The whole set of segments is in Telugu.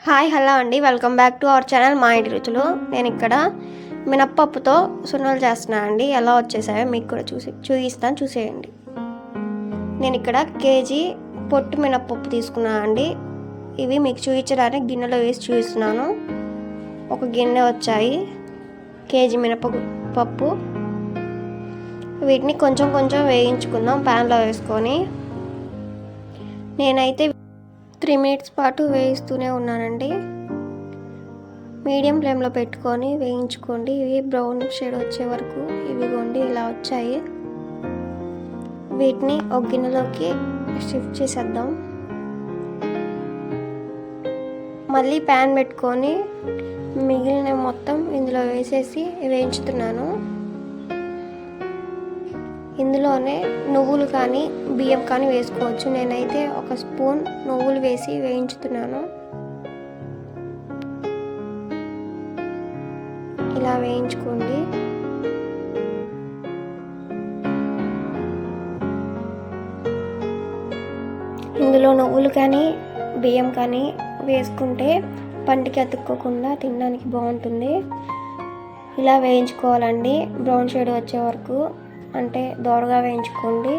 హాయ్ హలో అండి, welcome back to our channel మా ఇంటి రుచులు. నేను ఇక్కడ మినప్పప్పుతో సున్నలు చేస్తున్నాను అండి. ఎలా వచ్చేసాయో మీకు కూడా చూపిస్తాను, చూసేయండి. నేను ఇక్కడ కేజీ పొట్టు మినప్పప్పు తీసుకున్నాను అండి. ఇవి మీకు చూపించడానికి గిన్నెలో వేసి చూపిస్తున్నాను. ఒక గిన్నె వచ్చాయి కేజీ మినప్పప్పు. వీటిని కొంచెం కొంచెం వేయించుకుందాం ప్యాన్లో వేసుకొని. నేనైతే 3 minutes పాటు వేయిస్తూనే ఉన్నానండి. మీడియం ఫ్లేమ్లో పెట్టుకొని వేయించుకోండి. ఇవి బ్రౌన్ షేడ్ వచ్చే వరకు ఇవిగోండి ఇలా వచ్చాయి. వీటిని ఒక గిన్నెలోకి షిఫ్ట్ చేసేద్దాం. మళ్ళీ ప్యాన్ పెట్టుకొని మిగిలిన మొత్తం ఇందులో వేసేసి వేయించుతున్నాను. ఇందులోనే నువ్వులు కానీ బియ్యం కానీ వేసుకోవచ్చు. నేనైతే 1 స్పూన్ నువ్వులు వేసి వేయించుతున్నాను. ఇలా వేయించుకోండి. ఇందులో నువ్వులు కానీ బియ్యం కానీ వేసుకుంటే పంటికి అతుక్కోకుండా తినడానికి బాగుంటుంది. ఇలా వేయించుకోవాలండి బ్రౌన్ షేడ్ వచ్చే వరకు, అంటే దోరగా వేయించుకోండి.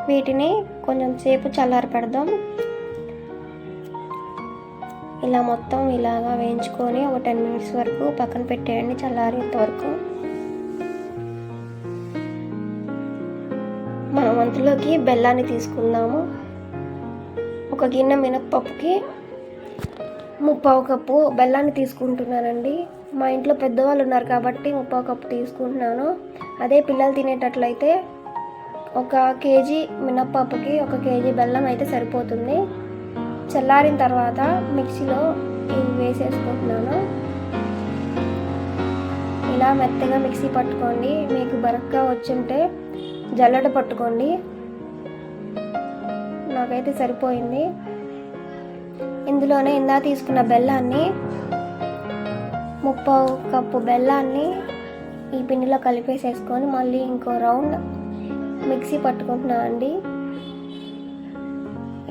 వీటిని కొంచెం సేపు చల్లారి పెడదాం. ఇలా మొత్తం ఇలాగా వేయించుకొని ఒక 10 minutes వరకు పక్కన పెట్టేయండి, చల్లారేంత వరకు. మనం వంతులోకి బెల్లాన్ని తీసుకుందాము. ఒక గిన్నె మినప్పప్పుకి 3/4 కప్పు బెల్లాన్ని తీసుకుంటున్నానండి. మా ఇంట్లో పెద్దవాళ్ళు ఉన్నారు కాబట్టి 3/4 కప్పు తీసుకుంటున్నాను. అదే పిల్లలు తినేటట్లయితే 1 కేజీ మినప్పప్పుకి 1 కేజీ బెల్లం అయితే సరిపోతుంది. చల్లారిన తర్వాత మిక్సీలో ఇవి వేసేసుకుంటున్నాను. ఇలా మెత్తగా మిక్సీ పట్టుకోండి. మీకు బరక్గా వచ్చుంటే జల్లెడ పట్టుకోండి. నాకైతే సరిపోయింది. ఇందులోనే ఇందా తీసుకున్న బెల్లాన్ని 3/4 కప్పు బెల్లాన్ని ఈ పిండిలో కలిపేసేసుకొని మళ్ళీ ఇంకో రౌండ్ మిక్సీ పట్టుకుంటున్నాను అండి.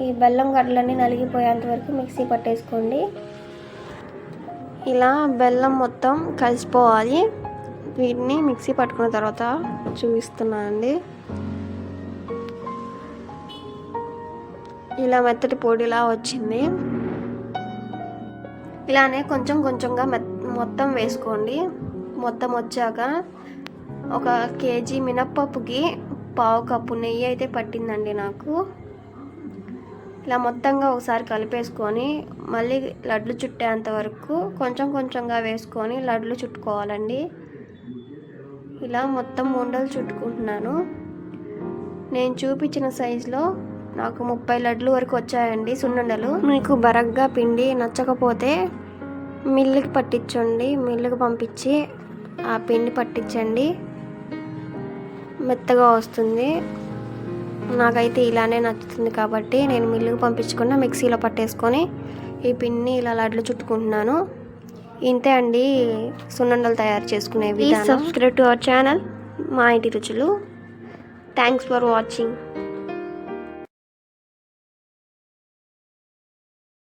ఈ బెల్లం గడ్డలన్నీ నలిగిపోయేంత వరకు మిక్సీ పట్టేసుకోండి. ఇలా బెల్లం మొత్తం కలిసిపోవాలి. వీటిని మిక్సీ పట్టుకున్న తర్వాత చూపిస్తున్నాను అండి. ఇలా మెత్తటి పొడిలా వచ్చింది. ఇలానే కొంచెం కొంచెంగా మొత్తం వేసుకోండి. మొత్తం వచ్చాక 1 కేజీ మినప్పప్పుకి 1/4 కప్పు నెయ్యి అయితే పట్టిందండి నాకు. ఇలా మొత్తంగా ఒకసారి కలిపేసుకొని మళ్ళీ లడ్లు చుట్టేంత వరకు కొంచెం కొంచెంగా వేసుకొని లడ్లు చుట్టుకోవాలండి. ఇలా మొత్తం ఉండలు చుట్టుకుంటున్నాను. నేను చూపించిన సైజులో నాకు 30 లడ్లు వరకు వచ్చాయండి సున్నుండలు. మీకు బరగ్గా పిండి నచ్చకపోతే మిల్లుకి పట్టించండి. మిల్లుకి పంపించి ఆ పిండి పట్టించండి, మెత్తగా వస్తుంది. నాకైతే ఇలానే నచ్చుతుంది కాబట్టి నేను మిల్లుకి పంపించకుండా మిక్సీలో పట్టేసుకొని ఈ పిండిని ఇలా లడ్లు చుట్టుకుంటున్నాను. ఇంతే అండి సున్నుండలు తయారు చేసుకునే విధానం. సబ్స్క్రైబ్ టు అవర్ ఛానల్ మా ఇంటి రుచులు. Thanks for watching.